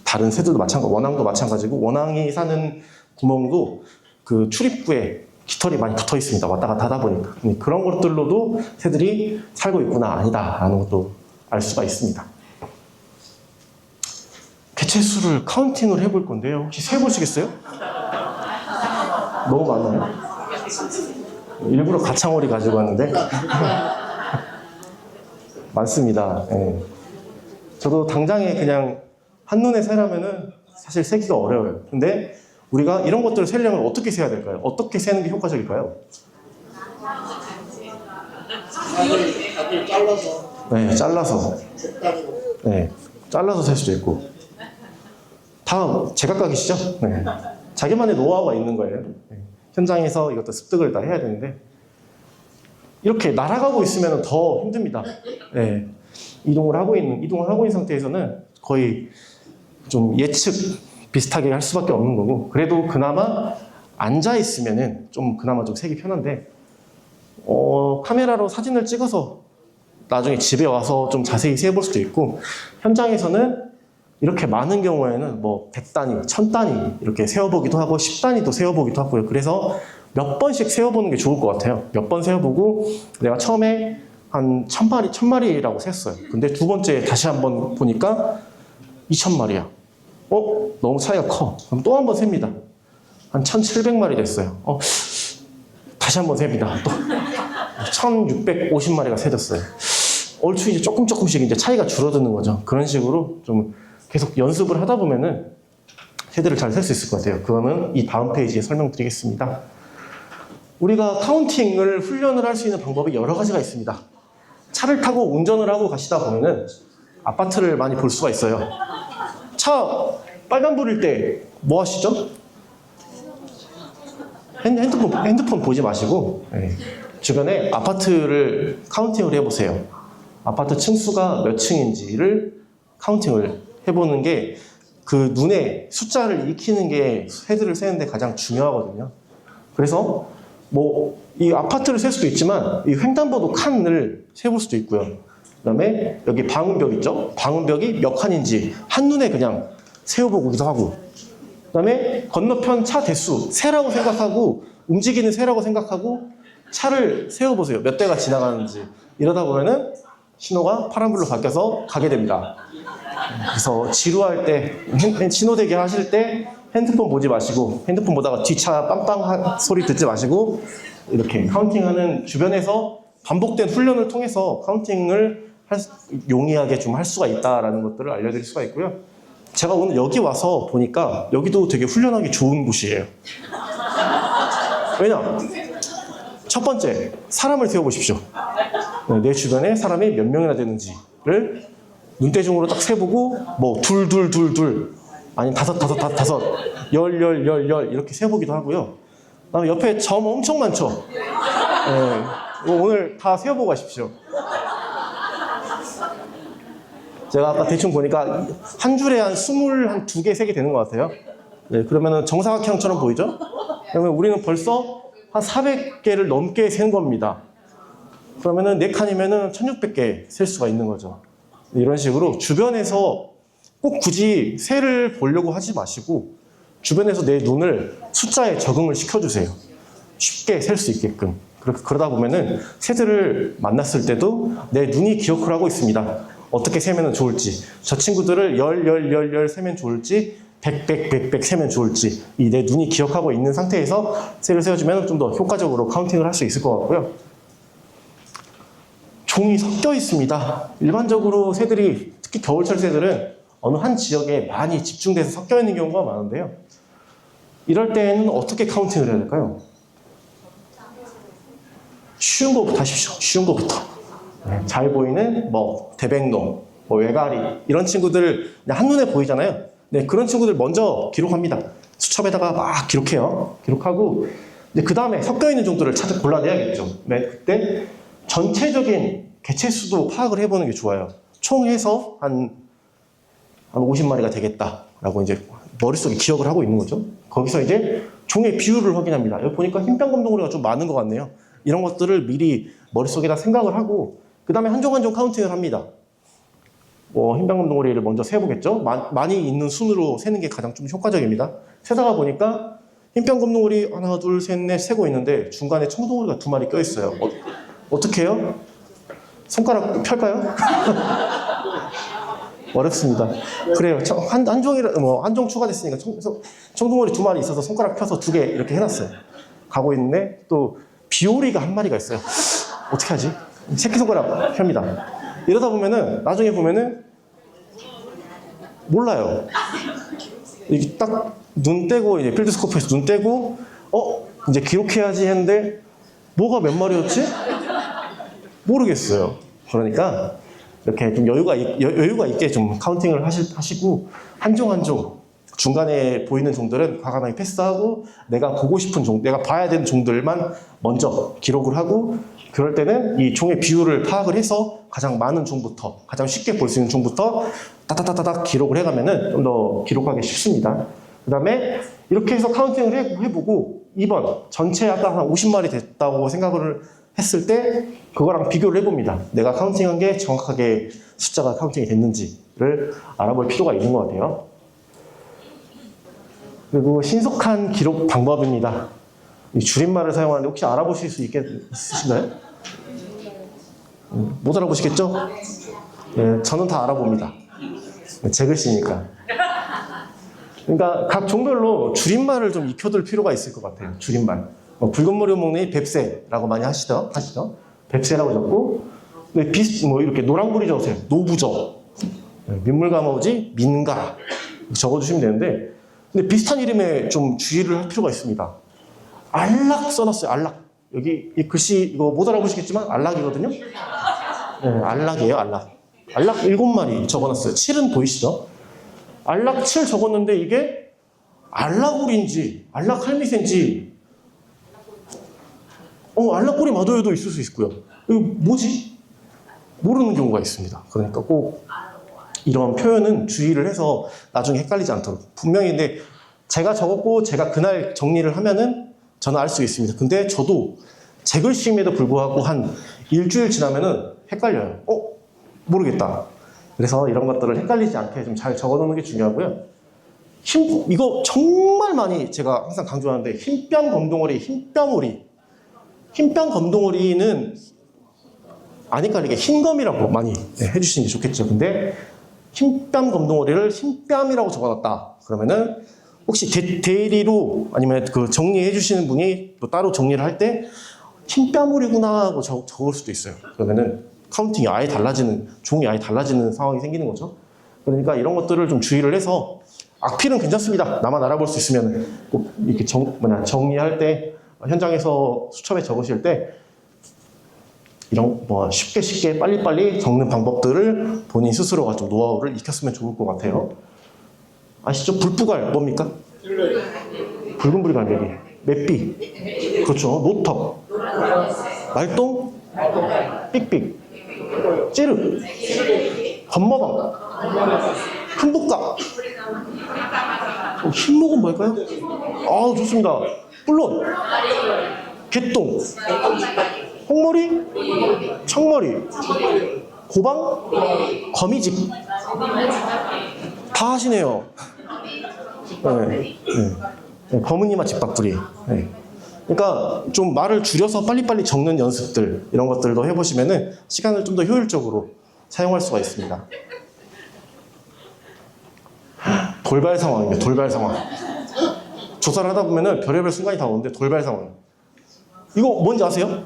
다른 새들도 원앙도 마찬가지고 원앙이 사는 구멍도 그 출입구에 깃털이 많이 붙어 있습니다. 왔다 갔다 하다 보니까. 그런 것들로도 새들이 살고 있구나, 아니다 라는 것도 알 수가 있습니다. 개체수를 카운팅을 해볼 건데요. 혹시 세보시겠어요? 너무 많아요. 일부러 가창오리 가지고 왔는데 많습니다. 네. 저도 당장에 그냥 한눈에 세라면은 사실 세기가 어려워요. 근데 우리가 이런 것들을 세려면 어떻게 세야 될까요? 어떻게 세는 게 효과적일까요? 각을 잘라서. 네, 잘라서. 네, 잘라서 셀 수도 있고. 다 제각각이시죠? 네. 자기만의 노하우가 있는 거예요. 네. 현장에서 이것도 습득을 다 해야 되는데 이렇게 날아가고 있으면 더 힘듭니다. 네. 이동을 하고 있는 상태에서는 거의 좀 예측 비슷하게 할 수밖에 없는 거고, 그래도 그나마 앉아 있으면은 그나마 좀 색이 편한데, 카메라로 사진을 찍어서 나중에 집에 와서 좀 자세히 세볼 수도 있고, 현장에서는 이렇게 많은 경우에는 뭐 100단위, 1000단위 이렇게 세어보기도 하고 10단위도 세어보기도 하고요. 그래서 몇 번씩 세어보는 게 좋을 것 같아요. 몇 번 세어보고 내가 처음에 한 1000마리라고 셌어요. 근데 두 번째 다시 한번 보니까 2000마리야. 너무 차이가 커. 그럼 또 한 번 셉니다. 한 1700마리 됐어요. 다시 한번 셉니다. 또 1650마리가 세졌어요. 얼추 이제 조금씩 이제 차이가 줄어드는 거죠. 그런 식으로 좀 계속 연습을 하다 보면은 새들을 잘 셀 수 있을 것 같아요. 그거는 이 다음 페이지에 설명드리겠습니다. 우리가 카운팅을 훈련을 할 수 있는 방법이 여러 가지가 있습니다. 차를 타고 운전을 하고 가시다 보면은 아파트를 많이 볼 수가 있어요. 차 빨간불일 때 뭐 하시죠? 핸드폰 보지 마시고 주변에 아파트를 카운팅을 해보세요. 아파트 층수가 몇 층인지를 카운팅을 해보는 게 그 눈에 숫자를 익히는 게 새들을 세는데 가장 중요하거든요. 그래서 뭐 이 아파트를 셀 수도 있지만 이 횡단보도 칸을 세볼 수도 있고요. 그 다음에 여기 방음벽 있죠? 방음벽이 몇 칸인지 한눈에 그냥 세어보기도 하고, 그 다음에 건너편 차 대수, 새라고 생각하고 움직이는 새라고 생각하고 차를 세어보세요. 몇 대가 지나가는지. 이러다 보면은 신호가 파란불로 바뀌어서 가게 됩니다. 그래서 지루할 때, 신호대기 하실 때 핸드폰 보지 마시고, 핸드폰 보다가 뒷차 빵빵 소리 듣지 마시고, 이렇게 카운팅하는 주변에서 반복된 훈련을 통해서 카운팅을 용이하게 좀 할 수가 있다라는 것들을 알려드릴 수가 있고요. 제가 오늘 여기 와서 보니까 여기도 되게 훈련하기 좋은 곳이에요. 왜냐? 첫 번째, 사람을 세워보십시오. 내 주변에 사람이 몇 명이나 되는지를 눈대중으로 딱 세보고, 뭐 둘, 아니면 다섯, 열 이렇게 세보기도 하고요. 그다음에 옆에 점 엄청 많죠. 오늘 다 세어보고 가십시오. 제가 아까 대충 보니까 한 줄에 한 22개, 3개 되는 것 같아요. 그러면은 정사각형처럼 보이죠? 그러면 우리는 벌써 한 400개를 넘게 센 겁니다. 그러면은 4칸이면은 1600개 셀 수가 있는 거죠. 이런 식으로 주변에서 꼭 굳이 새를 보려고 하지 마시고 주변에서 내 눈을 숫자에 적응을 시켜주세요. 쉽게 셀 수 있게끔. 그러다 보면은 새들을 만났을 때도 내 눈이 기억을 하고 있습니다. 어떻게 세면 좋을지, 저 친구들을 열 세면 좋을지, 100 세면 좋을지, 이 내 눈이 기억하고 있는 상태에서 새를 세워주면 좀 더 효과적으로 카운팅을 할 수 있을 것 같고요. 종이 섞여 있습니다. 일반적으로 새들이, 특히 겨울철 새들은 어느 한 지역에 많이 집중돼서 섞여 있는 경우가 많은데요. 이럴 때는 어떻게 카운팅을 해야 될까요? 쉬운 거부터 하십시오. 쉬운 거부터. 잘 보이는 뭐 대백로, 뭐 외가리 이런 친구들 한눈에 보이잖아요. 그런 친구들 먼저 기록합니다. 수첩에다가 막 기록해요. 기록하고 그 다음에 섞여 있는 종들을 골라내야겠죠. 그때 전체적인 개체수도 파악을 해보는 게 좋아요. 총 해서 한 50마리가 되겠다라고 이제 머릿속에 기억을 하고 있는 거죠. 거기서 이제 종의 비율을 확인합니다. 여기 보니까 흰뺨검둥어리가 좀 많은 것 같네요. 이런 것들을 미리 머릿속에다 생각을 하고 그 다음에 한 종 한 종 카운팅을 합니다. 뭐 흰뺨검둥어리를 먼저 세보겠죠. 많이 있는 순으로 세는 게 가장 좀 효과적입니다. 세다가 보니까 흰뺨검둥어리 하나, 둘, 셋, 넷 세고 있는데 중간에 청둥오리가 2마리 껴있어요. 어떻게 해요? 손가락 펼까요? 어렵습니다. 그래요. 한 종 추가됐으니까 청둥오리 2마리 있어서 손가락 펴서 2개 이렇게 해놨어요. 가고 있는데 또 비오리가 1마리가 있어요. 어떻게 하지? 새끼손가락 펴니다. 이러다 보면은 나중에 보면은 몰라요. 이게 딱 눈 떼고 이제 필드스코프에서 눈 떼고 이제 기록해야지 했는데 뭐가 몇 마리였지? 모르겠어요. 그러니까 이렇게 좀 여유가 있게 좀 카운팅을 하시고 한 종 한 종 중간에 보이는 종들은 과감하게 패스하고 내가 보고 싶은 종, 내가 봐야 되는 종들만 먼저 기록을 하고 그럴 때는 이 종의 비율을 파악을 해서 가장 많은 종부터 가장 쉽게 볼 수 있는 종부터 따다다다닥 기록을 해가면은 좀 더 기록하기 쉽습니다. 그 다음에 이렇게 해서 카운팅을 해보고 2번 전체 아까 한 50마리 됐다고 생각을 했을 때 그거랑 비교를 해봅니다. 내가 카운팅한 게 정확하게 숫자가 카운팅이 됐는지를 알아볼 필요가 있는 것 같아요. 그리고 신속한 기록 방법입니다. 이 줄임말을 사용하는데 혹시 알아보실 수 있으신가요? 못 알아보시겠죠? 네, 저는 다 알아봅니다. 제 글씨니까. 그러니까 각 종별로 줄임말을 좀 익혀둘 필요가 있을 것 같아요. 줄임말. 붉은 머리 목련이 뱁새라고 많이 하시죠? 뱁새라고 적고, 이렇게 노랑불이 적으세요. 노부적. 민물가마우지, 민가. 적어주시면 되는데, 근데 비슷한 이름에 좀 주의를 할 필요가 있습니다. 안락 써놨어요. 안락. 여기 이 글씨 이거 못 알아보시겠지만 안락이거든요. 네, 안락이에요. 안락. 안락 7마리 적어놨어요. 7은 보이시죠? 안락 7 적었는데 이게 안락울인지 안락할미새인지 안락꼬리 마도요도 있을 수 있고요. 이거 뭐지? 모르는 경우가 있습니다. 그러니까 꼭 이런 표현은 주의를 해서 나중에 헷갈리지 않도록. 분명히 근데 제가 적었고 제가 그날 정리를 하면은 저는 알 수 있습니다. 근데 저도 제 글씨임에도 불구하고 한 일주일 지나면은 헷갈려요. 모르겠다. 그래서 이런 것들을 헷갈리지 않게 좀 잘 적어놓는 게 중요하고요. 이거 정말 많이 제가 항상 강조하는데 흰뺨 검동오리, 흰뺨오리. 흰뺨 검동오리는 안 헷갈리게 흰검이라고 많이 해주시는 게 좋겠죠. 근데 흰뺨 검동오리를 흰뺨이라고 적어놨다. 그러면은 혹시 대리로 아니면 그 정리해 주시는 분이 또 따로 정리를 할 때 흰뺨오리구나 하고 적을 수도 있어요. 그러면은 카운팅이 아예 달라지는, 종이 아예 달라지는 상황이 생기는 거죠. 그러니까 이런 것들을 좀 주의를 해서 악필은 괜찮습니다. 나만 알아볼 수 있으면 꼭 이렇게 정리할 때 현장에서 수첩에 적으실 때 이런 쉽게 빨리빨리 적는 방법들을 본인 스스로가 좀 노하우를 익혔으면 좋을 것 같아요. 아시죠? 불부갈 뭡니까? 붉은 불이 갈매기, 맷비, 그렇죠. 노턱, 말똥, 삑삑, 찌르, 건머방, 큰복각. 흰목은 뭘까요? 좋습니다. 뿔론, 개똥, 홍머리, 청머리, 고방, 거미집. 다 하시네요. 네. 거무니마 집박두리. 네. 그러니까 좀 말을 줄여서 빨리빨리 적는 연습들 이런 것들도 해보시면은 시간을 좀 더 효율적으로 사용할 수가 있습니다. 돌발 상황입니다. 돌발 상황. 조사를 하다 보면은 별의별 순간이 다 오는데 돌발 상황. 이거 뭔지 아세요?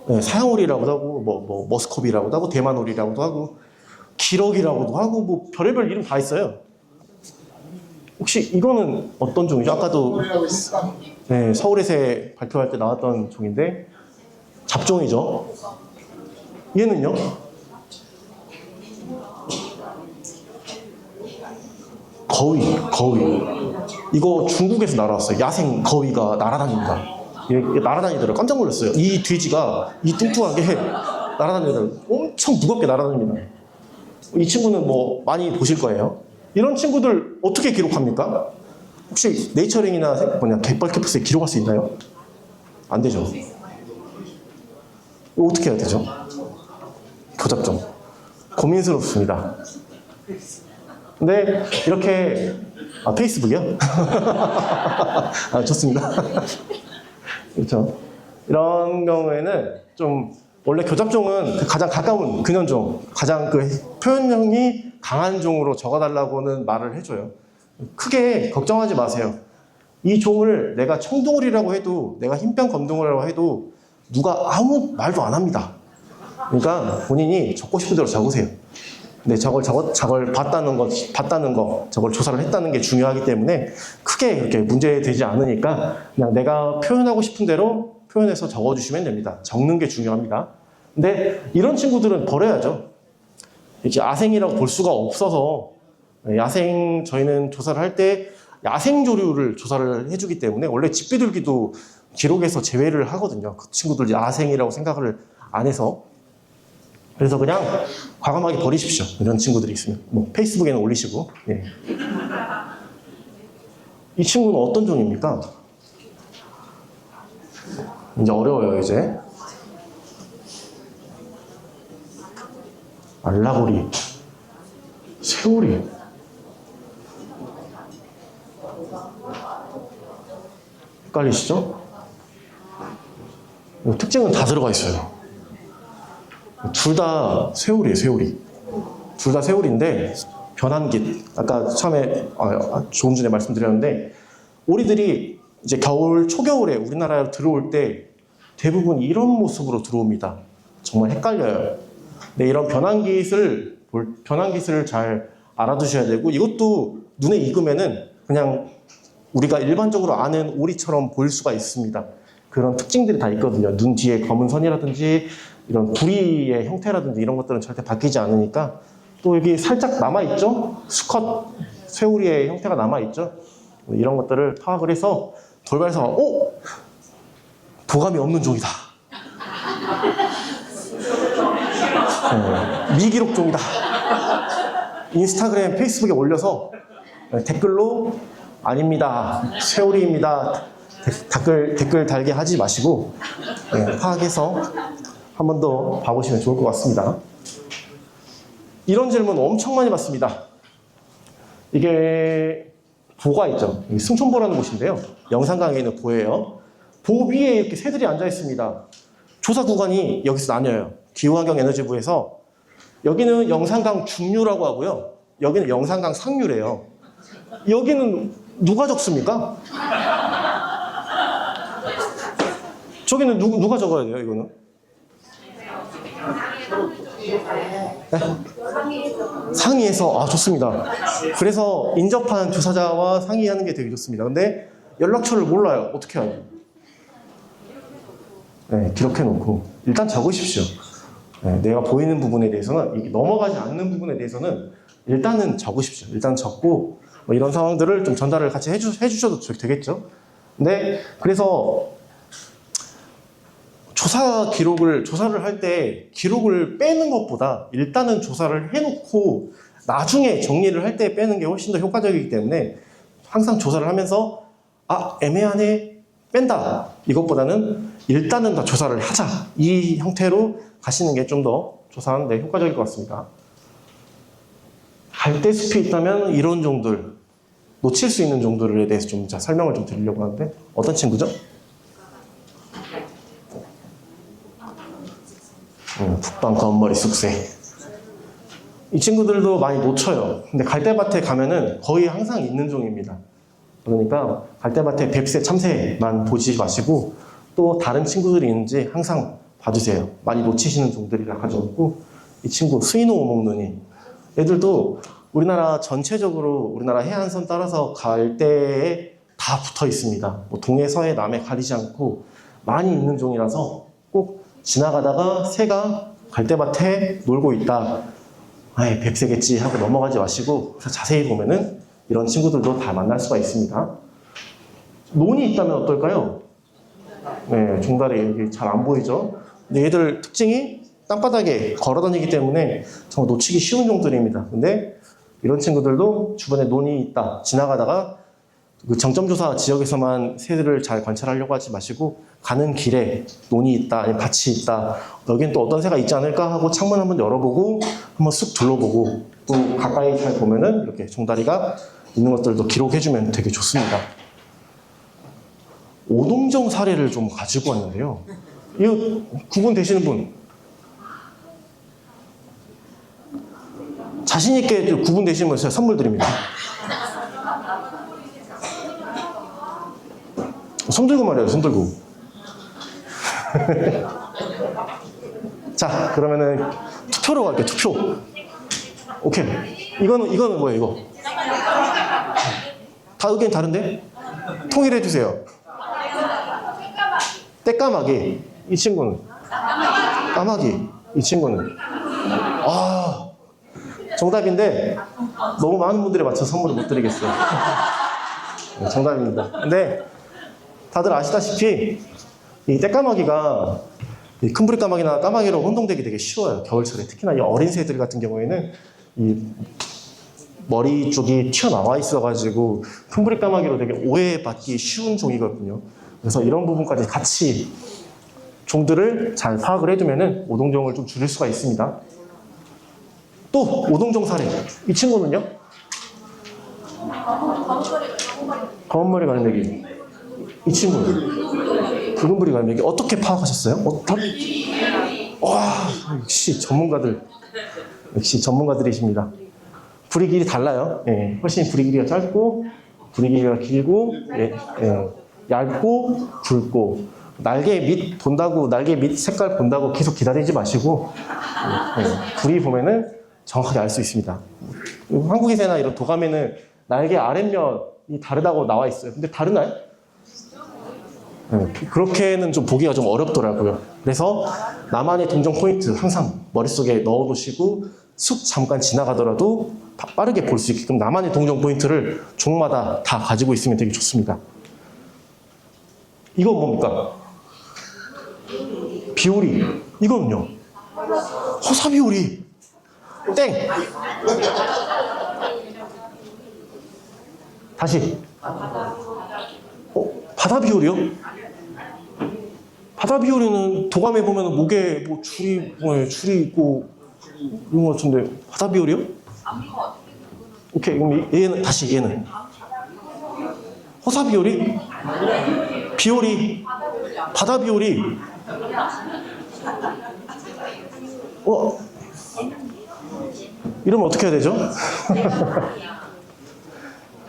네, 사양오리라고도 하고 머스컵이라고도 하고 대만오리라고도 하고 기러기라고도 하고 별의별 이름 다 있어요. 혹시 이거는 어떤 종이죠? 아까도 네, 서울에서 발표할 때 나왔던 종인데 잡종이죠. 얘는요? 거위. 이거 중국에서 날아왔어요. 야생 거위가 날아다닙니다. 얘 날아다니더라고요. 깜짝 놀랐어요. 이 돼지가 이 뚱뚱한 게 날아다니더라고요. 엄청 무겁게 날아다닙니다. 이 친구는 많이 보실 거예요. 이런 친구들 어떻게 기록합니까? 혹시 네이처링이나 갯벌캐프스에 기록할 수 있나요? 안 되죠. 어떻게 해야 되죠? 교잡종. 고민스럽습니다. 근데 이렇게 페이스북이요? 좋습니다. 그렇죠. 이런 경우에는 좀 원래 교잡종은 가장 가까운 근현종, 가장 표현력이 강한 종으로 적어달라고는 말을 해줘요. 크게 걱정하지 마세요. 이 종을 내가 청동오리라고 해도, 내가 흰뺨 검동오리라고 해도 누가 아무 말도 안 합니다. 그러니까 본인이 적고 싶은 대로 적으세요. 근데 저걸 봤다는 거, 저걸 조사를 했다는 게 중요하기 때문에 크게 그렇게 문제되지 않으니까 그냥 내가 표현하고 싶은 대로 표현해서 적어주시면 됩니다. 적는 게 중요합니다. 근데 이런 친구들은 버려야죠. 이렇게 아생이라고 볼 수가 없어서 저희는 조사를 할 때 야생 조류를 조사를 해주기 때문에 원래 집비둘기도 기록에서 제외를 하거든요. 그 친구들 야생이라고 생각을 안 해서. 그래서 그냥 과감하게 버리십시오. 이런 친구들이 있으면. 뭐 페이스북에는 올리시고. 예. 이 친구는 어떤 종입니까? 이제 어려워요, 이제. 알라고리, 새오리. 헷갈리시죠? 특징은 다 들어가 있어요. 둘 다 새오리예요, 새오리. 둘 다 새오리인데 변환깃. 아까 처음에 조금 전에 말씀드렸는데 오리들이 이제 겨울 초겨울에 우리나라에 들어올 때 대부분 이런 모습으로 들어옵니다. 정말 헷갈려요. 근데 이런 변환깃을 잘 알아두셔야 되고 이것도 눈에 익으면은 그냥 우리가 일반적으로 아는 오리처럼 보일 수가 있습니다. 그런 특징들이 다 있거든요. 눈 뒤에 검은 선이라든지 이런 부리의 형태라든지 이런 것들은 절대 바뀌지 않으니까 또 여기 살짝 남아있죠? 수컷 새오리의 형태가 남아있죠? 이런 것들을 파악을 해서 돌발상, 도감이 없는 종이다. 미기록 종이다. 인스타그램, 페이스북에 올려서 댓글로 아닙니다. 새오리입니다. 댓글 달게 하지 마시고 파악해서 한 번 더 봐보시면 좋을 것 같습니다. 이런 질문 엄청 많이 받습니다. 이게 보가 있죠. 승촌보라는 곳인데요. 영산강에 있는 보예요. 보 위에 이렇게 새들이 앉아 있습니다. 조사 구간이 여기서 나뉘어요. 기후환경에너지부에서 여기는 영산강 중류라고 하고요. 여기는 영산강 상류래요. 여기는 누가 적습니까? 저기는 누가 적어야 돼요, 이거는? 네? 상의해서, 좋습니다. 그래서 인접한 조사자와 상의하는 게 되게 좋습니다. 근데 연락처를 몰라요. 어떻게 해요? 네, 기록해놓고 일단 적으십시오. 네, 내가 보이는 부분에 대해서는, 넘어가지 않는 부분에 대해서는 일단은 적으십시오. 일단 적고 뭐 이런 상황들을 좀 전달을 같이 해주셔도 되겠죠. 근데 그래서 조사를 할 때 기록을 빼는 것보다 일단은 조사를 해놓고 나중에 정리를 할 때 빼는 게 훨씬 더 효과적이기 때문에 항상 조사를 하면서 애매하네, 뺀다. 이것보다는 일단은 더 조사를 하자. 이 형태로 가시는 게 좀 더 조사하는 데 효과적일 것 같습니다. 갈대숲이 있다면 이런 종들, 놓칠 수 있는 종들에 대해서 좀 설명을 좀 드리려고 하는데 어떤 친구죠? 북방 검은머리 쑥새. 이 친구들도 많이 놓쳐요. 근데 갈대밭에 가면은 거의 항상 있는 종입니다. 그러니까 갈대밭에 뱁새, 참새만 보지 마시고 또 다른 친구들이 있는지 항상 봐주세요. 많이 놓치시는 종들이라 가져오고, 이 친구 스이노 오목눈이, 애들도 우리나라 전체적으로 우리나라 해안선 따라서 갈대에 다 붙어 있습니다. 뭐 동해, 서해, 남해 가리지 않고 많이 있는 종이라서 꼭 지나가다가 새가 갈대밭에 놀고 있다, 뱁새겠지 하고 넘어가지 마시고 그래서 자세히 보면은 이런 친구들도 다 만날 수가 있습니다. 논이 있다면 어떨까요? 네, 종다리 여기 잘 안 보이죠? 근데 얘들 특징이 땅바닥에 걸어다니기 때문에 정말 놓치기 쉬운 종들입니다. 근데 이런 친구들도 주변에 논이 있다, 지나가다가 그 정점조사 지역에서만 새들을 잘 관찰하려고 하지 마시고 가는 길에 논이 있다, 아니면 밭이 있다, 여긴 또 어떤 새가 있지 않을까 하고 창문 한번 열어보고 한번 쑥 둘러보고 또 가까이 잘 보면은 이렇게 종다리가 있는 것들도 기록해주면 되게 좋습니다. 오동정 사례를 좀 가지고 왔는데요. 이거 구분되시는 분? 자신있게 구분되시는 분 제가 선물 드립니다. 손 들고 말이에요, 손 들고. 자, 그러면은 투표로 갈게요, 투표. 오케이. 이거는 뭐예요, 이거? 다 의견 다른데? 통일해 주세요. 떼까마귀. 이 친구는? 까마귀. 이 친구는? 정답인데 너무 많은 분들에 맞춰 선물을 못 드리겠어요. 네, 정답입니다. 근데 다들 아시다시피 이 떼까마귀가 이 큰부리 까마귀나 까마귀로 혼동되기 되게 쉬워요. 겨울철에 특히나 이 어린 새들 같은 경우에는 이 머리 쪽이 튀어나와 있어가지고 큰부리 까마귀로 되게 오해받기 쉬운 종이거든요. 그래서 이런 부분까지 같이 종들을 잘 파악을 해두면은 오동종을 좀 줄일 수가 있습니다. 또 오동종 사례. 이 친구는요? 검은머리 갈매기. 이 친구는 붉은부리 갈매기. 어떻게 파악하셨어요? 와, 역시 전문가들. 역시 전문가들이십니다. 부리 길이 달라요. 예, 훨씬 부리 길이가 짧고 부리 길이가 길고 얇고 굵고 날개 밑 본다고 날개 밑 색깔 본다고 계속 기다리지 마시고 부리 보면은 정확하게 알 수 있습니다. 한국의 새나 이런 도감에는 날개 아랫면이 다르다고 나와 있어요. 근데 다르나요? 그렇게는 좀 보기가 좀 어렵더라고요. 그래서 나만의 동종 포인트 항상 머릿속에 넣어두시고 쑥 잠깐 지나가더라도 빠르게 볼 수 있게끔 나만의 동종 포인트를 종마다 다 가지고 있으면 되게 좋습니다. 이건 뭡니까? 비오리. 이거는요? 호사비오리. 땡! 다시. 바다비오리요? 바다비오리는 도감에 보면 목에 뭐 줄이 있고 이런 것 같은데 바다비오리요? 오케이, 그럼 얘는 다시 얘는 호사비오리? 비오리? 바다비오리? 이러면 어떻게 해야 되죠?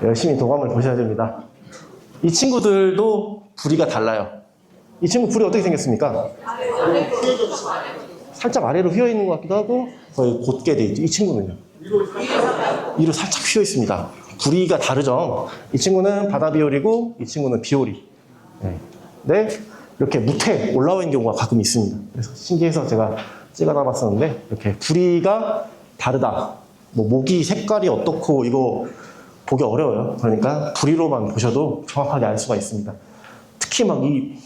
열심히 도감을 보셔야 됩니다. 이 친구들도 부리가 달라요. 이 친구 부리 어떻게 생겼습니까? 살짝 아래로 휘어 있는 것 같기도 하고 거의 곧게 돼 있죠. 이 친구는요? 위로 살짝 휘어 있습니다. 부리가 다르죠. 이 친구는 바다비오리고 이 친구는 비오리. 네, 이렇게 무태 올라와 있는 경우가 가끔 있습니다. 그래서 신기해서 제가 찍어 놔봤었는데 이렇게 부리가 다르다. 뭐 목이 색깔이 어떻고 이거 보기 어려워요. 그러니까 부리로만 보셔도 정확하게 알 수가 있습니다. 특히 막 이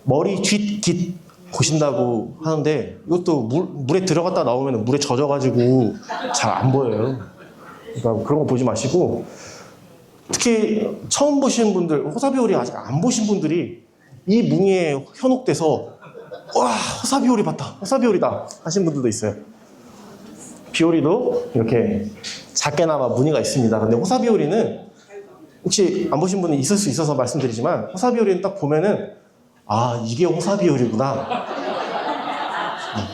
머리 뒷깃 보신다고 하는데 이것도 물에 들어갔다 나오면 물에 젖어가지고 잘 안 보여요. 그러니까 그런 거 보지 마시고 특히 처음 보시는 분들, 호사비오리 아직 안 보신 분들이 이 무늬에 현혹돼서 와, 호사비오리 봤다, 호사비오리다 하신 분들도 있어요. 비오리도 이렇게 작게나마 무늬가 있습니다. 근데 호사비오리는 혹시 안 보신 분이 있을 수 있어서 말씀드리지만 호사비오리는 딱 보면은 아, 이게 호사비오리구나.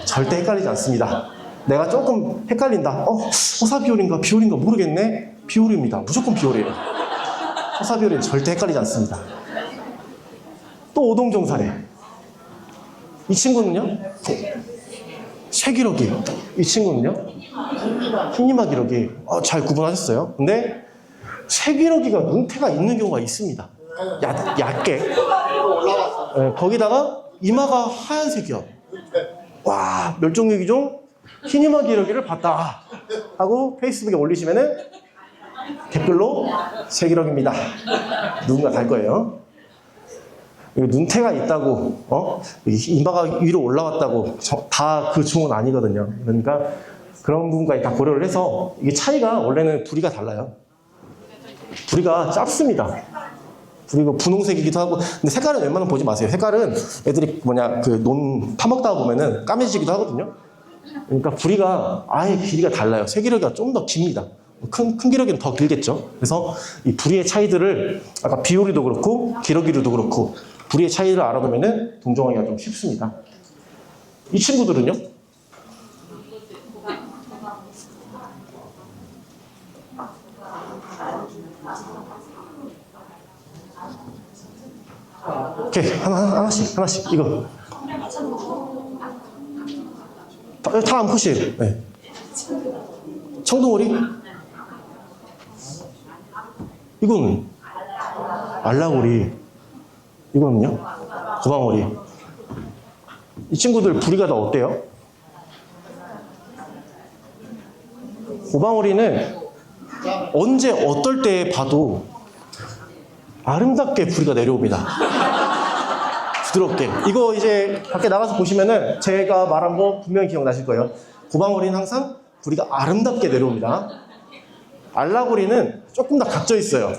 절대 헷갈리지 않습니다. 내가 조금 헷갈린다. 호사비오리인가 비오리인가 모르겠네. 비오리입니다. 무조건 비오리예요. 호사비오리는 절대 헷갈리지 않습니다. 또 오동종 사례. 이 친구는요? 쇠기러기. 이 친구는요? 흰이마기러기. 잘 구분하셨어요. 근데 쇠기러기가 눈태가 있는 경우가 있습니다. 얇게. 거기다가 이마가 하얀색이야. 와, 멸종위기종 흰이마기러기를 봤다 하고 페이스북에 올리시면은 댓글로 쇠기러기입니다. 누군가 달 거예요. 눈태가 있다고, 이마가 위로 올라왔다고 다 그 종은 아니거든요. 그러니까 그런 부분까지 다 고려를 해서 이게 차이가 원래는 부리가 달라요. 부리가 짧습니다. 그리고 분홍색이기도 하고, 근데 색깔은 웬만하면 보지 마세요. 색깔은 애들이 논 파먹다가 보면은 까매지기도 하거든요. 그러니까 부리가 아예 길이가 달라요. 쇠기러기가 좀 더 깁니다. 큰 기러기는 더 길겠죠. 그래서 이 부리의 차이들을 아까 비오리도 그렇고 기러기류도 그렇고 부리의 차이를 알아두면은 동종하기가 좀 쉽습니다. 이 친구들은요? 오케이, 하나씩 이거 다 암컷이에요. 네. 청둥오리? 이거는 알라오리. 이거는요? 고방오리. 이 친구들 부리가 다 어때요? 고방오리는 언제 어떨 때 봐도 아름답게 부리가 내려옵니다. 부드럽게. 이거 이제 밖에 나가서 보시면은 제가 말한 거 분명히 기억나실 거예요. 고방오리는 항상 부리가 아름답게 내려옵니다. 알라고리는 조금 더 각져 있어요.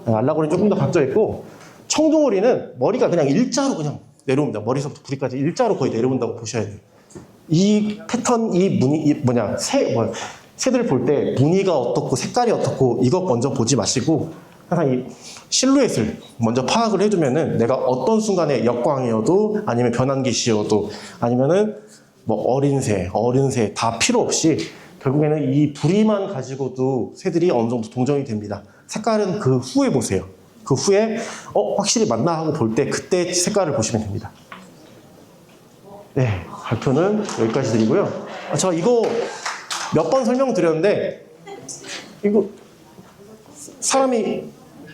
알라고리는 조금 더 각져 있고, 청둥오리는 머리가 그냥 일자로 그냥 내려옵니다. 머리서부터 부리까지 일자로 거의 내려온다고 보셔야 돼요. 이 패턴, 이 무늬, 새들 볼 때 무늬가 어떻고 색깔이 어떻고 이것 먼저 보지 마시고 항상 이 실루엣을 먼저 파악을 해두면은 내가 어떤 순간에 역광이어도 아니면 변환기시여도 아니면은 뭐 어린 새 다 필요 없이 결국에는 이 부리만 가지고도 새들이 어느 정도 동정이 됩니다. 색깔은 그 후에 보세요. 그 후에 확실히 맞나 하고 볼 때 그때 색깔을 보시면 됩니다. 네, 발표는 여기까지 드리고요. 저 이거 몇 번 설명드렸는데 이거 사람이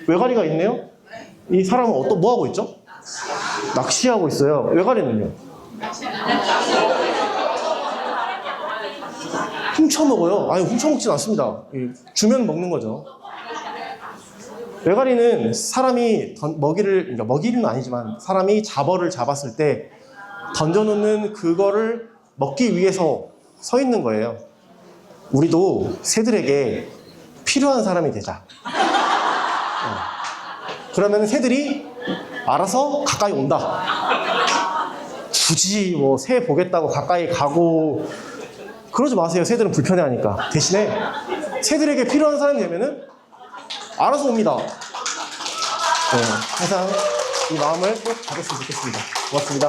외가리가 있네요. 이 사람은 뭐 하고 있죠? 낚시하고 있어요. 외가리는요? 훔쳐 먹어요. 아니, 훔쳐 먹진 않습니다. 주면 먹는 거죠. 외가리는 사람이 그러니까 먹이는 아니지만 사람이 잡어를 잡았을 때 던져놓는 그거를 먹기 위해서 서 있는 거예요. 우리도 새들에게 필요한 사람이 되자. 그러면 새들이 알아서 가까이 온다. 굳이 뭐 새 보겠다고 가까이 가고 그러지 마세요. 새들은 불편해하니까. 대신에 새들에게 필요한 사람이 되면은 알아서 옵니다. 네, 항상 이 마음을 꼭 가졌으면 좋겠습니다. 고맙습니다.